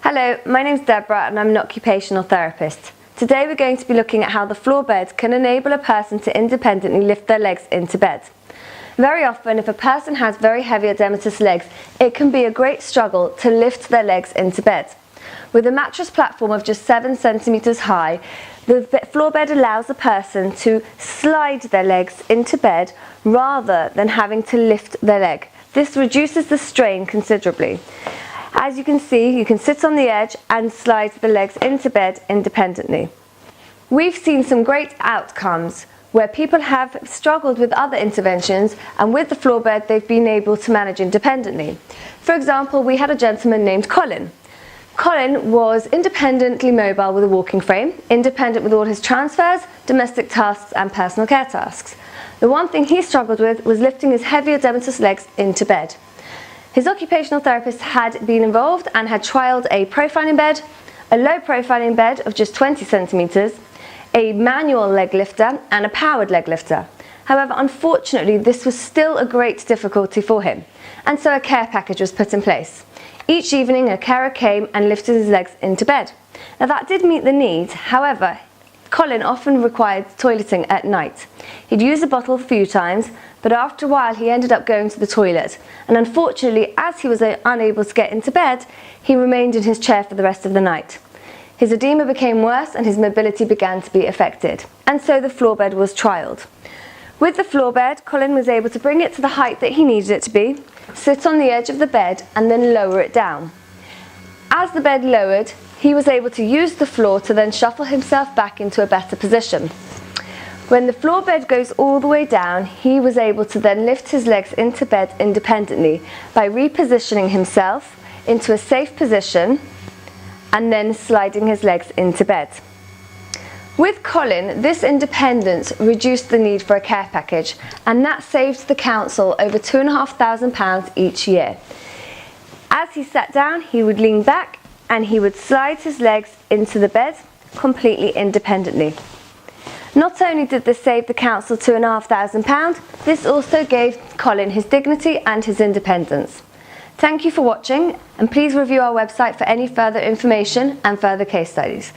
Hello, my name's Deborah and I'm an occupational therapist. Today we're going to be looking at how the floor bed can enable a person to independently lift their legs into bed. Very often, if a person has very heavy edematous legs, it can be a great struggle to lift their legs into bed. With a mattress platform of just 7 centimetres high, the floor bed allows a person to slide their legs into bed rather than having to lift their leg. This reduces the strain considerably. As you can see, you can sit on the edge and slide the legs into bed independently. We've seen some great outcomes where people have struggled with other interventions, and with the floor bed they've been able to manage independently. For example, we had a gentleman named Colin. Colin was independently mobile with a walking frame, independent with all his transfers, domestic tasks and personal care tasks. The one thing he struggled with was lifting his heavy edematous legs into bed. His occupational therapist had been involved and had trialled a profiling bed, a low profiling bed of just 20 centimetres, a manual leg lifter and a powered leg lifter. However, unfortunately, this was still a great difficulty for him, and so a care package was put in place. Each evening a carer came and lifted his legs into bed. Now that did meet the need, however, Colin often required toileting at night. He'd use a bottle a few times, but after a while he ended up going to the toilet, and unfortunately, as he was unable to get into bed, he remained in his chair for the rest of the night. His edema became worse and his mobility began to be affected, and so the floor bed was trialled. With the floor bed, Colin was able to bring it to the height that he needed it to be, sit on the edge of the bed and then lower it down. As the bed lowered, he was able to use the floor to then shuffle himself back into a better position. When the floor bed goes all the way down, he was able to then lift his legs into bed independently by repositioning himself into a safe position and then sliding his legs into bed. With Colin, this independence reduced the need for a care package, and that saved the council over £2,500 each year. As he sat down, he would lean back and he would slide his legs into the bed completely independently. Not only did this save the council £2,500, this also gave Colin his dignity and his independence. Thank you for watching, and please review our website for any further information and further case studies.